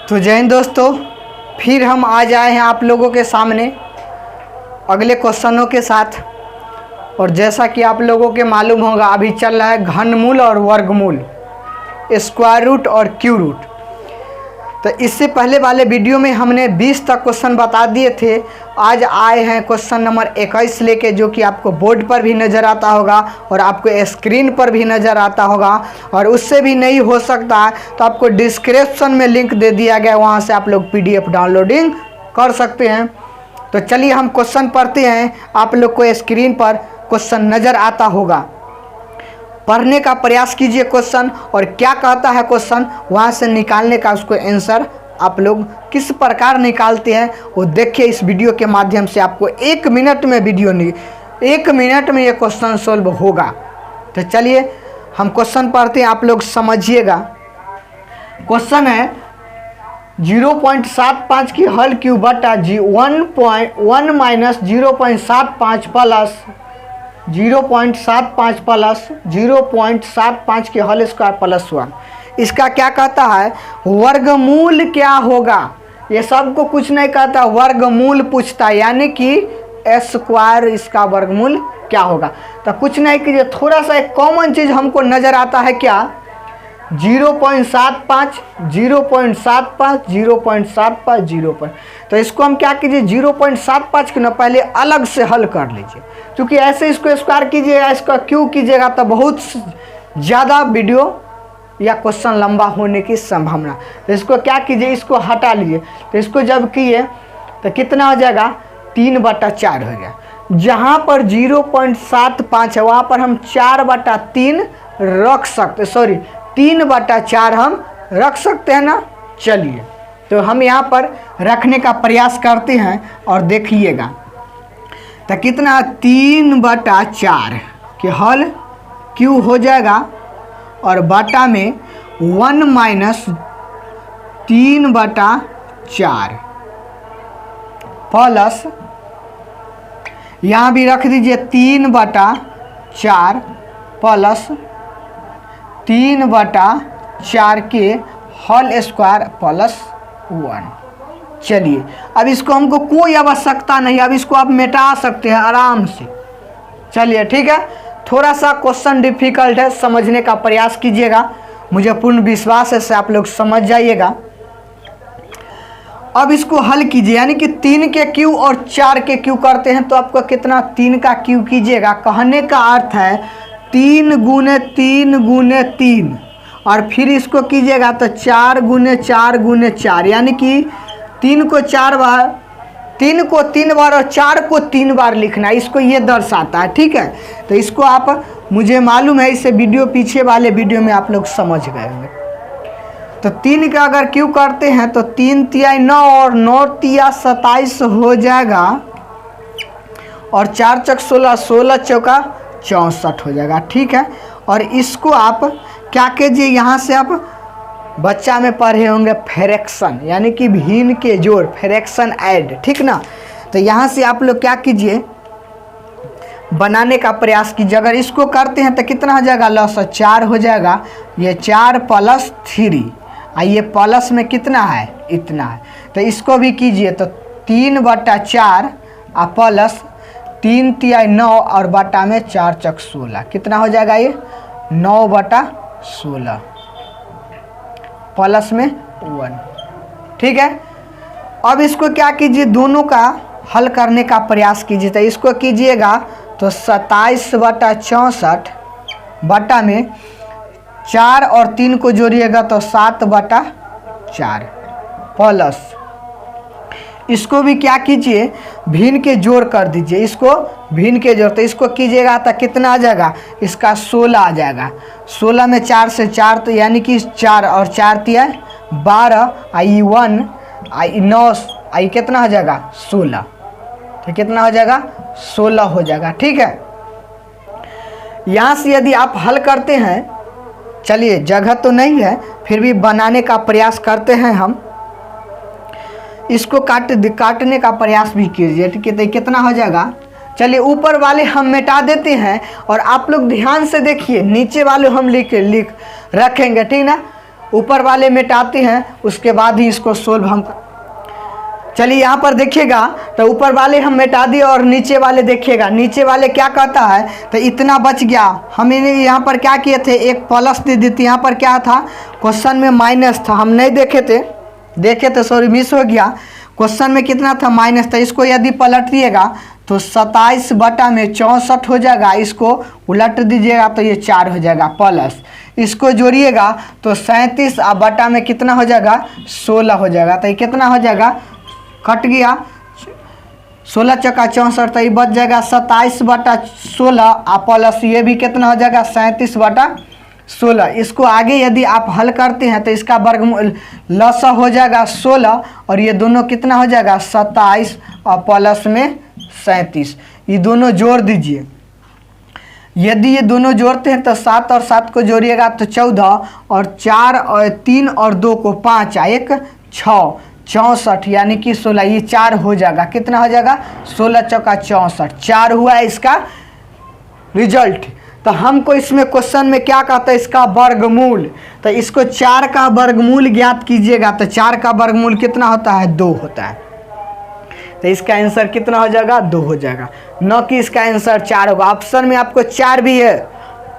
तो जय हिंद दोस्तों, फिर हम आज आए हैं आप लोगों के सामने अगले क्वेश्चनों के साथ। और जैसा कि आप लोगों के मालूम होगा, अभी चल रहा है घनमूल और वर्गमूल, स्क्वायर रूट और क्यू रूट। तो इससे पहले वाले वीडियो में हमने 20 तक क्वेश्चन बता दिए थे। आज आए हैं क्वेश्चन नंबर 21 लेके, जो कि आपको बोर्ड पर भी नज़र आता होगा और आपको स्क्रीन पर भी नज़र आता होगा। और उससे भी नहीं हो सकता तो आपको डिस्क्रिप्शन में लिंक दे दिया गया, वहाँ से आप लोग PDF डाउनलोडिंग कर सकते हैं। तो चलिए हम क्वेश्चन पढ़ते हैं। आप लोग को स्क्रीन पर क्वेश्चन नज़र आता होगा, पढ़ने का प्रयास कीजिए क्वेश्चन, और क्या कहता है क्वेश्चन वहाँ से निकालने का उसको आंसर आप लोग किस प्रकार निकालते हैं वो देखिए। इस वीडियो के माध्यम से आपको 1 मिनट में एक मिनट में ये क्वेश्चन सोल्व होगा। तो चलिए हम क्वेश्चन पढ़ते हैं, आप लोग समझिएगा। क्वेश्चन है 0.75 की हल क्यूब बटा 1 माइनस 0.75 प्लस 0.75 प्लस 0.75 की होल स्क्वायर प्लस 1। इसका क्या कहता है, वर्गमूल क्या होगा। ये सबको कुछ नहीं कहता, वर्गमूल पूछता है, यानी कि स्क्वायर इसका वर्गमूल क्या होगा। तो कुछ नहीं कीजिए, थोड़ा सा एक कॉमन चीज़ हमको नज़र आता है, क्या 0.75 0.75 0.75 0. तो इसको हम क्या कीजिए 0.75 को ना पहले अलग से हल कर लीजिए, क्योंकि ऐसे इसको स्क्वायर कीजिएगा, इसका क्यू कीजिएगा तो बहुत ज़्यादा वीडियो या क्वेश्चन लंबा होने की संभावना। तो इसको क्या कीजिए, इसको हटा लीजिए। तो इसको जब किए तो कितना हो जाएगा, 3/4 हो गया। जहाँ पर 0.75 है वहाँ पर हम 4/3 रख सकते, 3/4 हम रख सकते हैं ना। चलिए तो हम यहाँ पर रखने का प्रयास करते हैं और देखिएगा। तो कितना 3/4 के हल क्यू हो जाएगा, और बटा में 1 माइनस 3/4 प्लस यहाँ भी रख दीजिए 3/4 प्लस 3/4 के होल स्क्वायर प्लस 1। चलिए अब इसको हमको कोई आवश्यकता नहीं, अब इसको आप मिटा सकते हैं आराम से। चलिए ठीक है, थोड़ा सा क्वेश्चन डिफिकल्ट है, समझने का प्रयास कीजिएगा, मुझे पूर्ण विश्वास है से आप लोग समझ जाइएगा। अब इसको हल कीजिए, यानी कि 3 के क्यू और 4 के क्यू करते हैं तो आपको कितना 3 का क्यू कीजिएगा। कहने का अर्थ है 3 गुने 3 गुने 3, और फिर इसको कीजिएगा तो 4 गुने 4 गुने 4, यानी कि 3 को 3 बार और 4 को 3 बार लिखना, इसको ये दर्शाता है। ठीक है, तो इसको आप, मुझे मालूम है इससे वीडियो पीछे वाले वीडियो में आप लोग समझ गए होंगे। तो 3 का अगर क्यू करते हैं तो 3 तिया 9 और 9 तिया 27 हो जाएगा, और 4 चक 16, 16 चौका 64 हो जाएगा। ठीक है, और इसको आप क्या कीजिए, यहाँ से आप बच्चा में पढ़े होंगे फ्रैक्शन, यानी कि भिन्न के जोड़, फ्रैक्शन ऐड, ठीक ना। तो यहाँ से आप लोग क्या कीजिए, बनाने का प्रयास कीजिए। अगर इसको करते हैं तो कितना हो जाएगा, लॉस 4 हो जाएगा। ये 4 प्लस 3, ये प्लस में कितना है, इतना है। तो इसको भी कीजिए तो 3/4 प्लस 3 तिया 9 और बटा में 4 चक 16, कितना हो जाएगा, ये 9/16 प्लस में 1। ठीक है, अब इसको क्या कीजिए, दोनों का हल करने का प्रयास कीजिए। तो इसको कीजिएगा तो 27/64 बटा में 4 और 3 को जोड़िएगा तो 7/4 प्लस, इसको भी क्या कीजिए, भिन्न के जोड़ कर दीजिए। इसको भिन्न के जोड़, तो इसको कीजिएगा तो कितना आ जाएगा, इसका 16 आ जाएगा। 16 में 4 से 4, तो यानी कि 4 और 4 तिया 12, आई 1 आई 9, आई कितना हो जाएगा 16। तो कितना हो जाएगा, 16 हो जाएगा। ठीक है, यहाँ से यदि आप हल करते हैं, चलिए जगह तो नहीं है फिर भी बनाने का प्रयास करते हैं हम। इसको काटने का प्रयास भी कीजिए। ठीक है, तो कितना हो जाएगा, चलिए ऊपर वाले हम मिटा देते हैं, और आप लोग ध्यान से देखिए नीचे वाले हम लिख रखेंगे, ठीक ना। ऊपर वाले मिटाते हैं, उसके बाद ही इसको सोल्व हम। चलिए यहाँ पर देखिएगा, तो ऊपर वाले हम मिटा दिए और नीचे वाले देखिएगा, नीचे वाले क्या कहता है, तो इतना बच गया। हमने यहाँ पर क्या किए थे, एक प्लस दे दी थी, यहाँ पर क्या था, क्वेश्चन में माइनस था, हम नहीं देखे थे सॉरी मिस हो गया। क्वेश्चन में कितना था, माइनस था। इसको यदि पलट दिएगा तो 27 बटा में 64 हो जाएगा, इसको उलट दीजिएगा तो ये 4 हो जाएगा, प्लस इसको जोड़िएगा तो 37 और बटा में कितना हो जाएगा, 16 हो जाएगा। तो ये कितना हो जाएगा, कट गया, 16 चौका 64, तो ये बच जाएगा 27 बटा 16 और प्लस ये भी कितना हो जाएगा, 37 बटा 16। इसको आगे यदि आप हल करते हैं तो इसका वर्गमूल लसा हो जाएगा 16 और ये दोनों कितना हो जाएगा, 27 और प्लस में 37। ये दोनों जोड़ दीजिए। यदि ये दोनों जोड़ते हैं तो 7 और 7 को जोड़िएगा तो 14 और 4 और 3 और 2 को 5 1 6 64 यानी कि 16, ये 4 हो जाएगा। कितना हो जाएगा, 16 चौका 64, 4 हुआ है इसका रिजल्ट। तो हमको इसमें क्वेश्चन में क्या कहता है, इसका वर्गमूल। तो इसको 4 का वर्गमूल ज्ञात कीजिएगा, तो 4 का वर्गमूल कितना होता है, 2 होता है। तो इसका आंसर कितना हो जाएगा, 2 हो जाएगा, न कि इसका आंसर 4 होगा। ऑप्शन में आपको 4 भी है,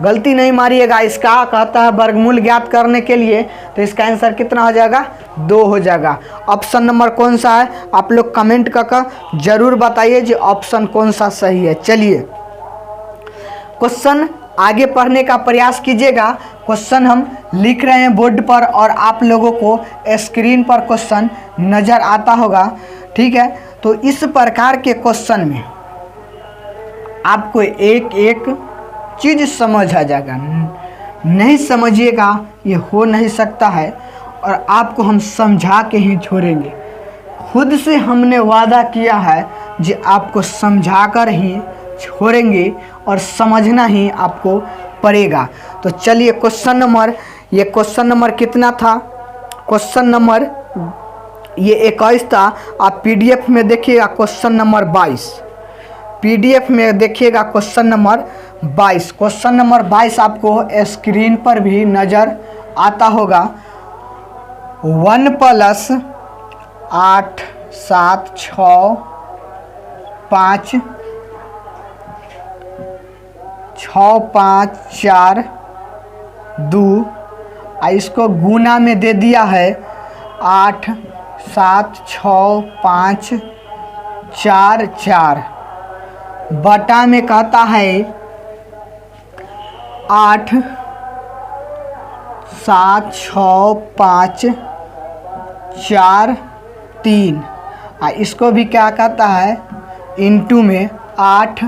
गलती नहीं मारिएगा। इसका कहता है वर्गमूल ज्ञात करने के लिए, तो इसका आंसर कितना हो जाएगा, 2 हो जाएगा। ऑप्शन नंबर कौन सा है, आप लोग कमेंट करके जरूर बताइए जी ऑप्शन कौन सा सही है। चलिए क्वेश्चन आगे पढ़ने का प्रयास कीजिएगा। क्वेश्चन हम लिख रहे हैं बोर्ड पर और आप लोगों को स्क्रीन पर क्वेश्चन नज़र आता होगा, ठीक है। तो इस प्रकार के क्वेश्चन में आपको एक एक चीज़ समझ आ जाएगा, नहीं समझिएगा ये हो नहीं सकता है, और आपको हम समझा के ही छोड़ेंगे। खुद से हमने वादा किया है जी आपको समझा कर ही छोड़ेंगे और समझना ही आपको पड़ेगा। तो चलिए क्वेश्चन नंबर, ये क्वेश्चन नंबर कितना था, क्वेश्चन नंबर ये 21 था। आप पीडीएफ में देखिएगा क्वेश्चन नंबर 22, पीडीएफ में देखिएगा क्वेश्चन नंबर 22। क्वेश्चन नंबर 22 आपको स्क्रीन पर भी नज़र आता होगा। 1 + 8 7 6 5 6 5 4 2, इसको गुना में दे दिया है 8 7 6 5 4 4, बटा में कहता है 8 7 6 5 4 3, इसको भी क्या कहता है इंटू में 8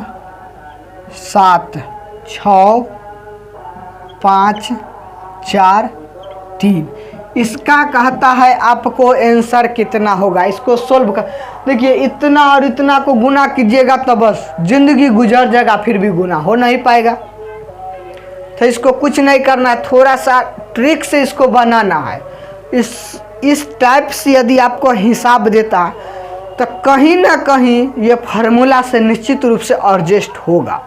7 6 5 4 3। इसका कहता है आपको आंसर कितना होगा। इसको सोल्व कर देखिए, इतना और इतना को गुना कीजिएगा तो बस ज़िंदगी गुजर जाएगा, फिर भी गुना हो नहीं पाएगा। तो इसको कुछ नहीं करना है, थोड़ा सा ट्रिक से इसको बनाना है। इस टाइप से यदि आपको हिसाब देता तो कहीं ना कहीं ये फार्मूला से निश्चित रूप से एडजस्ट होगा।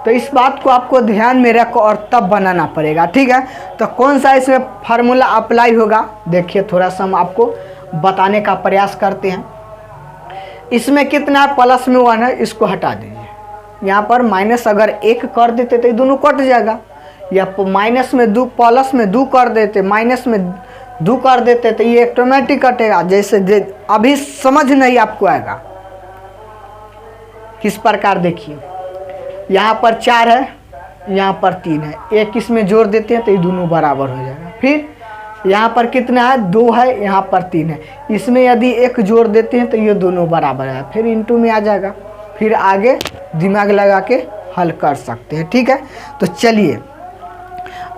तो इस बात को आपको ध्यान में रखो और तब बनाना पड़ेगा, ठीक है। तो कौन सा इसमें फार्मूला अप्लाई होगा, देखिए थोड़ा सा हम आपको बताने का प्रयास करते हैं। इसमें कितना प्लस में 1 है, इसको हटा दीजिए। यहाँ पर माइनस अगर 1 कर देते तो ये दोनों कट जाएगा, या माइनस में 2 प्लस में 2 कर देते, माइनस में 2 कर देते तो ये ऑटोमेटिक कटेगा। जैसे अभी समझ नहीं आपको आएगा किस प्रकार, देखिए यहाँ पर 4 है, यहाँ पर 3 है, एक इसमें जोड़ देते हैं तो ये दोनों बराबर हो जाएगा। फिर यहाँ पर कितना है, 2 है, यहाँ पर 3 है, इसमें यदि 1 जोड़ देते हैं तो ये दोनों बराबर है, फिर इंटू में आ जाएगा। फिर आगे दिमाग लगा के हल कर सकते हैं, ठीक है। तो चलिए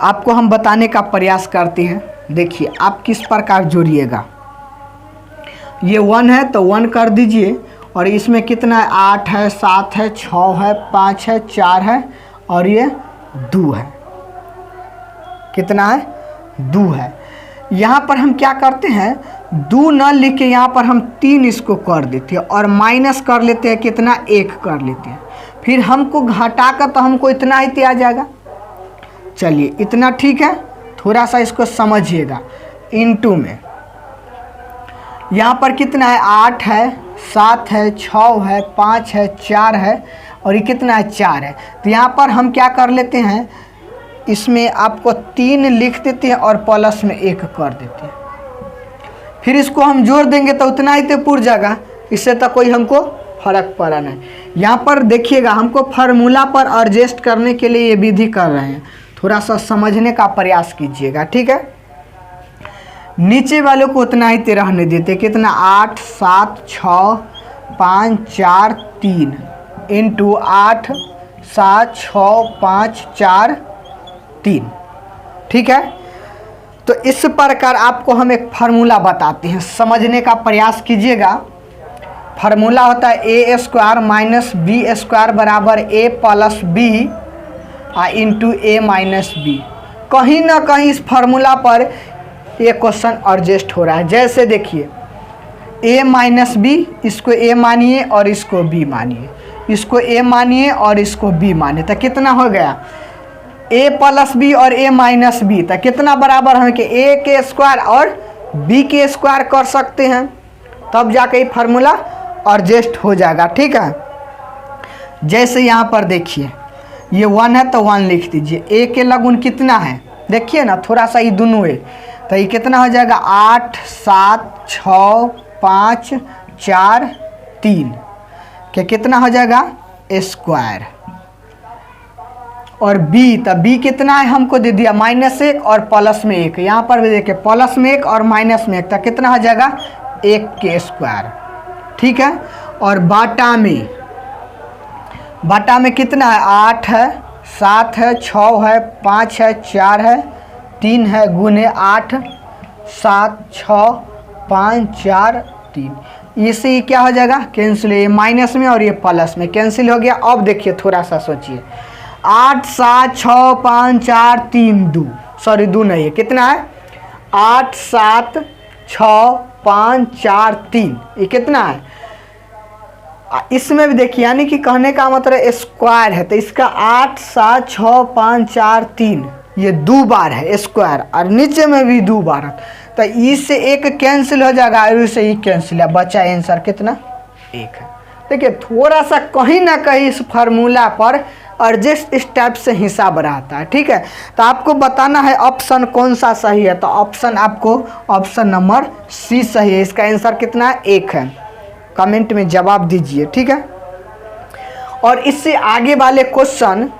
आपको हम बताने का प्रयास करते हैं। देखिए आप किस प्रकार जोड़िएगा। ये 1 है तो 1 कर दीजिए, और इसमें कितना है, 8 है, 7 है, 6 है, 5 है, 4 है, और ये 2 है। कितना है, 2 है। यहाँ पर हम क्या करते हैं, 2 न लिख के यहाँ पर हम 3 इसको कर देते हैं और माइनस कर लेते हैं, कितना 1 कर लेते हैं। फिर हमको घटा कर तो हमको इतना ही आ जाएगा। चलिए इतना ठीक है, थोड़ा सा इसको समझिएगा। इनटू में यहाँ पर कितना है, 8 है, 7 है, 6 है, 5 है, 4 है और ये कितना है, 4 है। तो यहाँ पर हम क्या कर लेते हैं, इसमें आपको 3 लिख देते हैं और प्लस में 1 कर देते हैं। फिर इसको हम जोड़ देंगे तो उतना ही तो पूर जाएगा, इससे तो कोई हमको फर्क पड़ा नहीं। यहाँ पर देखिएगा, हमको फार्मूला पर एडजस्ट करने के लिए ये विधि कर रहे हैं, थोड़ा सा समझने का प्रयास कीजिएगा, ठीक है। नीचे वालों को उतना ही ते रहने देते, कितना 8 7 6 5 4 3 इंटू 8 7 6 5 4 3, ठीक है। तो इस प्रकार आपको हम एक फार्मूला बताते हैं, समझने का प्रयास कीजिएगा। फार्मूला होता है ए स्क्वायर माइनस बी स्क्वायर बराबर ए प्लस बी इंटू ए माइनस बी। कहीं ना कहीं इस फार्मूला पर ये क्वेश्चन एडजस्ट हो रहा है। जैसे देखिए a माइनस बी, इसको a मानिए और इसको b मानिए, इसको a मानिए और इसको b मानिए, तो कितना हो गया, a प्लस बी और a माइनस बी, तो कितना बराबर है कि a के स्क्वायर और b के स्क्वायर कर सकते हैं, तब जाके ये फार्मूला एडजस्ट हो जाएगा, ठीक है। जैसे यहाँ पर देखिए ये 1 है तो 1 लिख दीजिए, a के लगुन कितना है, देखिए ना थोड़ा सा ये दोनों है, तो ये कितना हो जाएगा 8 7 6 5 4 3 के कितना हो जाएगा स्क्वायर, और b, तो b कितना है हमको दे दिया -1 और प्लस में 1, यहाँ पर भी देखिए प्लस में 1 और माइनस में 1, तो कितना हो जाएगा 1 के स्क्वायर, ठीक है। और बाटा में कितना है 8 है 7 है 6 है 5 है 4 है 3 है, गुने 8 7 6 5 4 3, इससे क्या हो जाएगा कैंसिल, ये माइनस में और ये प्लस में कैंसिल हो गया। अब देखिए थोड़ा सा सोचिए, 8 7 6 5 4 3 2, सॉरी 2 नहीं है, कितना है 8 7 6 5 4 3, ये कितना है, इसमें भी देखिए यानी कि कहने का मतलब स्क्वायर है, तो इसका 8 7 6 5 4 3 ये 2 बार है स्क्वायर, और नीचे में भी 2 बार है, तो इससे 1 कैंसिल हो जाएगा और इससे ये कैंसिल है, बचा आंसर कितना 1 है। देखिए थोड़ा सा कहीं ना कहीं इस फार्मूला पर एडजस्ट इस टाइप से हिसाब रहता है, ठीक है। तो आपको बताना है ऑप्शन कौन सा सही है, तो ऑप्शन आपको ऑप्शन नंबर सी सही है, इसका आंसर कितना है 1 है, कमेंट में जवाब दीजिए, ठीक है। और इससे आगे वाले क्वेश्चन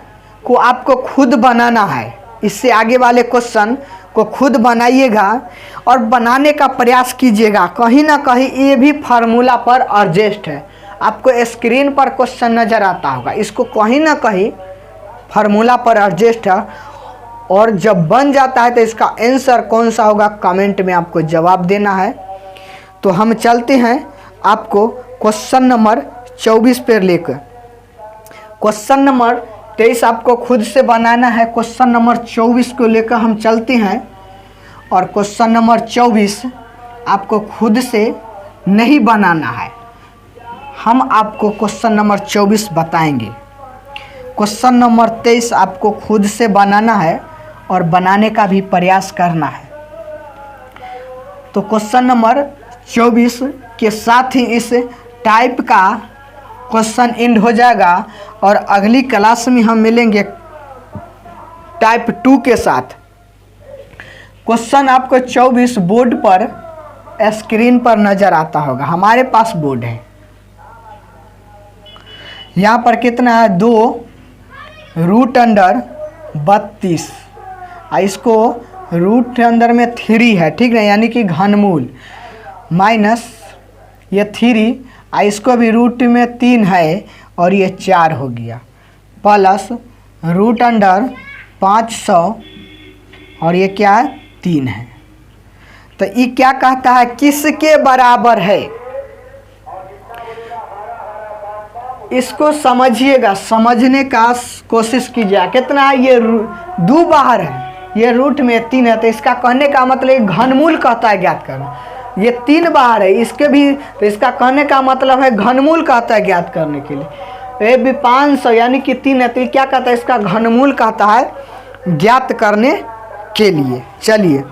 को आपको खुद बनाना है, इससे आगे वाले क्वेश्चन को खुद बनाइएगा और बनाने का प्रयास कीजिएगा, कहीं ना कहीं ये भी फार्मूला पर एडजस्ट है। आपको स्क्रीन पर क्वेश्चन नज़र आता होगा, इसको कहीं ना कहीं फार्मूला पर एडजस्ट है, और जब बन जाता है तो इसका आंसर कौन सा होगा कमेंट में आपको जवाब देना है। तो हम चलते हैं आपको क्वेश्चन नंबर 24 पर लेकर। क्वेश्चन नंबर 23 आपको खुद से बनाना है, क्वेश्चन नंबर 24 को लेकर हम चलते हैं, और क्वेश्चन नंबर 24 आपको खुद से नहीं बनाना है, हम आपको क्वेश्चन नंबर 24 बताएंगे। क्वेश्चन नंबर 23 आपको खुद से बनाना है और बनाने का भी प्रयास करना है। तो क्वेश्चन नंबर 24 के साथ ही इस टाइप का क्वेश्चन एंड हो जाएगा, और अगली क्लास में हम मिलेंगे टाइप 2 के साथ। क्वेश्चन आपको 24 बोर्ड पर स्क्रीन पर नज़र आता होगा, हमारे पास बोर्ड है, यहाँ पर कितना है 2√32, इसको रूट अंदर में 3 है, ठीक है, यानी कि घनमूल, माइनस ये 3, इसको भी रूट में 3 है और ये 4 हो गया, प्लस √500 और ये क्या है 3 है। तो ये क्या कहता है किसके बराबर है, इसको समझिएगा, समझने का कोशिश कीजिए। कितना है ये 2 बाहर है, ये रूट में 3 है, तो इसका कहने का मतलब घनमूल कहता है ज्ञात करना, ये 3 बाहर है इसके भी, तो इसका कहने का मतलब है घनमूल कहता है ज्ञात करने के लिए। ये भी 500 यानी कि 3 है, तो ये क्या कहता है इसका घनमूल कहता है ज्ञात करने के लिए। चलिए,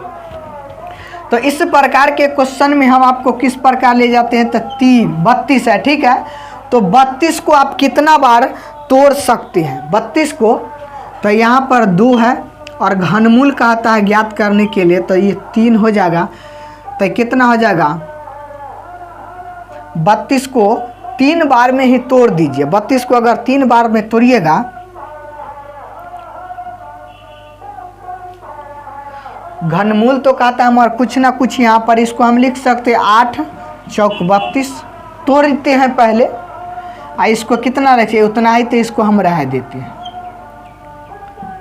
तो इस प्रकार के क्वेश्चन में हम आपको किस प्रकार ले जाते हैं, तो 32 है, ठीक है। तो 32 को आप कितना बार तोड़ सकते हैं 32 को, तो यहाँ पर 2 है और घनमूल कहता है ज्ञात करने के लिए, तो ये 3 हो जाएगा। तो कितना हो जाएगा, 32 को 3 बार में ही तोड़ दीजिए। 32 को अगर 3 बार में तोड़िएगा, घनमूल तो कहता है हमारा कुछ ना कुछ, यहाँ पर इसको हम लिख सकते हैं 8 चौक 32 तोड़ते हैं पहले, इसको कितना रखिए उतना ही, तो इसको हम रह देते हैं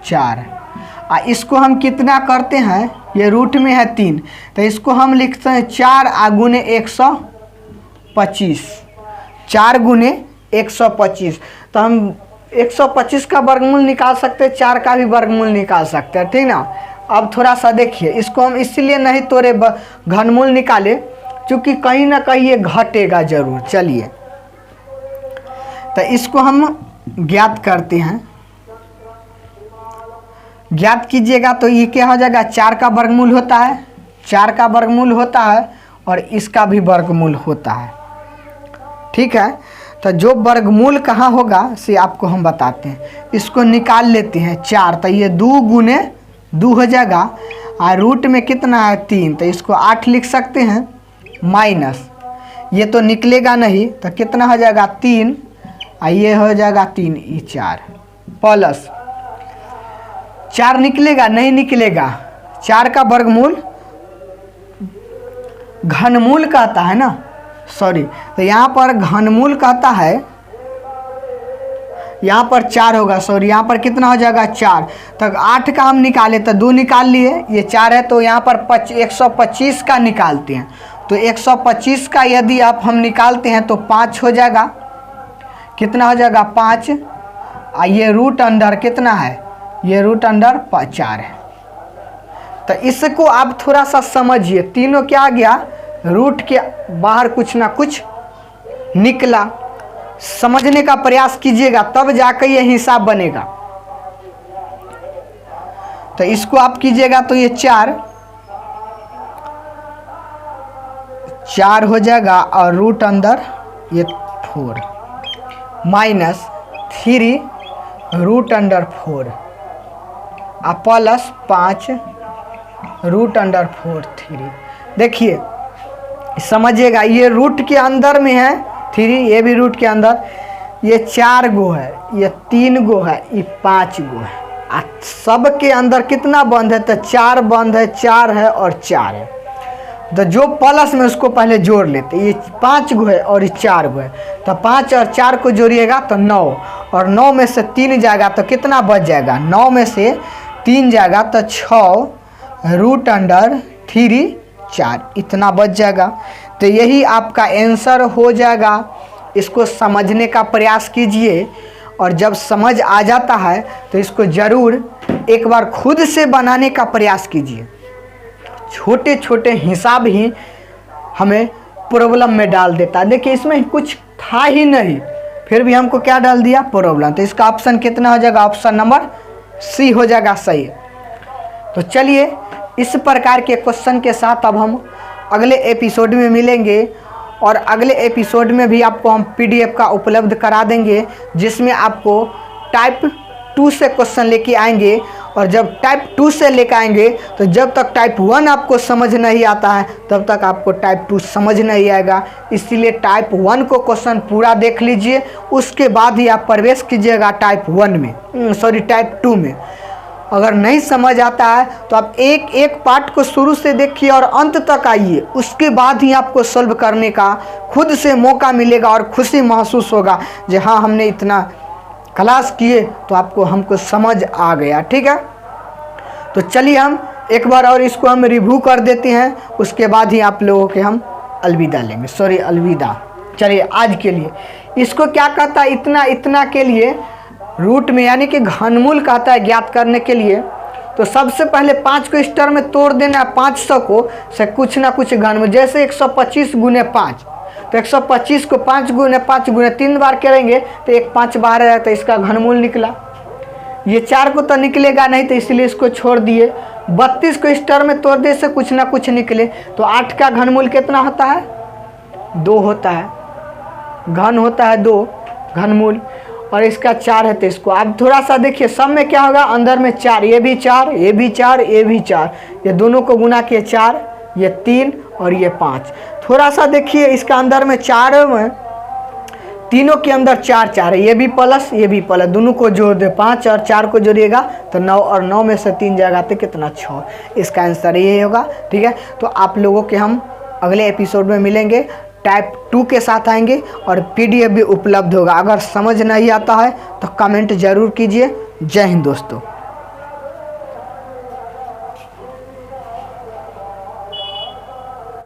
4। इसको हम कितना करते हैं, ये रूट में है 3, तो इसको हम लिखते हैं 4 गुने 125, 4 गुने 125। तो हम 125 का वर्गमूल निकाल सकते हैं, 4 का भी वर्गमूल निकाल सकते हैं, ठीक ना। अब थोड़ा सा देखिए, इसको हम इसलिए नहीं तोड़े घनमूल निकाले क्योंकि कहीं ना कहीं ये घटेगा जरूर। चलिए, तो इसको हम ज्ञात करते हैं, ज्ञात कीजिएगा। तो ये क्या हो जाएगा, 4 का वर्गमूल होता है, 4 का वर्गमूल होता है और इसका भी वर्गमूल होता है, ठीक है। तो जो वर्गमूल कहाँ होगा से आपको हम बताते हैं। इसको निकाल लेते हैं 4, तो ये 2 गुने 2 हो जाएगा, और रूट में कितना है 3, तो इसको 8 लिख सकते हैं, माइनस ये तो निकलेगा नहीं, तो कितना हो जाएगा 3, ये हो जाएगा 3 ये 4, प्लस 4 निकलेगा नहीं निकलेगा, 4 का वर्गमूल घनमूल कहता है ना, सॉरी, तो यहाँ पर घनमूल कहता है, यहाँ पर 4 होगा, सॉरी यहाँ पर कितना हो जाएगा 4। तो 8 का हम निकाले तो 2 निकाल लिए, ये 4 है, तो यहाँ पर 125 का निकालते हैं। तो 125 का यदि आप हम निकालते हैं तो 5 हो जाएगा, कितना हो जाएगा 5, ये रूट अंडर कितना है, ये रूट अंडर 4 है। तो इसको आप थोड़ा सा समझिए, तीनों क्या आ गया, रूट के बाहर कुछ ना कुछ निकला। समझने का प्रयास कीजिएगा तब जाकर ये हिसाब बनेगा। तो इसको आप कीजिएगा तो ये 4 हो जाएगा, और रूट अंदर ये 4 माइनस 3 रूट अंडर 4 और प्लस 5 रूट अंडर 4 3। देखिए समझिएगा, ये रूट के अंदर में है 3, ये भी रूट के अंदर, ये 4 गो है, ये 3 गो है, ये 5 गो है, सब के अंदर कितना बंद है, तो 4 बंद है, 4 है और 4 है। तो जो प्लस में उसको पहले जोड़ लेते, ये 5 गो है और ये 4 गो है, तो 5 और 4 को जोड़िएगा तो 9, और 9 में से 3 जाएगा तो कितना बच जाएगा, 9 में से 3 जाएगा तो 6 रूट अंडर 3 4, इतना बच जाएगा। तो यही आपका आंसर हो जाएगा। इसको समझने का प्रयास कीजिए, और जब समझ आ जाता है तो इसको ज़रूर एक बार खुद से बनाने का प्रयास कीजिए। छोटे छोटे हिसाब ही हमें प्रॉब्लम में डाल देता है। देखिए इसमें कुछ था ही नहीं, फिर भी हमको क्या डाल दिया, प्रॉब्लम। तो इसका ऑप्शन कितना हो जाएगा, ऑप्शन नंबर सी हो जाएगा सही। तो चलिए, इस प्रकार के क्वेश्चन के साथ अब हम अगले एपिसोड में मिलेंगे, और अगले एपिसोड में भी आपको हम PDF का उपलब्ध करा देंगे, जिसमें आपको टाइप 2 से क्वेश्चन लेके आएंगे। और जब टाइप 2 से लेकर आएंगे तो जब तक टाइप 1 आपको समझ नहीं आता है तब तक आपको टाइप 2 समझ नहीं आएगा। इसीलिए टाइप 1 को क्वेश्चन पूरा देख लीजिए, उसके बाद ही आप प्रवेश कीजिएगा टाइप 1 में, टाइप 2 में। अगर नहीं समझ आता है तो आप एक एक पार्ट को शुरू से देखिए और अंत तक आइए, उसके बाद ही आपको सॉल्व करने का खुद से मौका मिलेगा और खुशी महसूस होगा कि हाँ हमने इतना क्लास किए तो हमको समझ आ गया। ठीक है, तो चलिए हम एक बार और इसको हम रिव्यू कर देते हैं, उसके बाद ही आप लोगों के हम अलविदा लेंगे। अलविदा। चलिए आज के लिए इसको क्या कहता है, इतना के लिए रूट में यानी कि घनमूल कहता है ज्ञात करने के लिए। तो सबसे पहले 5 को इस टर्म में तोड़ देना है, 500 को से कुछ ना कुछ घनमूल, जैसे 125 गुने 5, तो 125 को 5 गुने 5 गुने 3 बार करेंगे तो 1 5 बाहर आया, तो इसका घनमूल निकला। ये 4 को तो निकलेगा नहीं, तो इसलिए इसको छोड़ दिए। 32 को इस टर्म में तोड़ दे से कुछ ना कुछ निकले। तो 8 का घनमूल कितना होता है? 2 होता है, घन होता है 2 घनमूल, और इसका 4 है। तो इसको आप थोड़ा सा देखिए, सब में क्या होगा, अंदर में 4, ये भी 4, ये भी 4, ये भी 4, ये दोनों को गुना किए 4, ये 3 और ये 5। थोड़ा सा देखिए इसका अंदर में 4 में, तीनों के अंदर 4 4 है, ये भी प्लस ये भी प्लस, दोनों को जोड़ दे 5 और 4 को जोड़िएगा तो 9, और 9 में से 3 जाएगा तो कितना 6। इसका आंसर ये होगा। ठीक है, तो आप लोगों के हम अगले एपिसोड में मिलेंगे, टाइप 2 के साथ आएंगे और PDF भी उपलब्ध होगा। अगर समझ नहीं आता है तो कमेंट ज़रूर कीजिए। जय हिंद दोस्तों।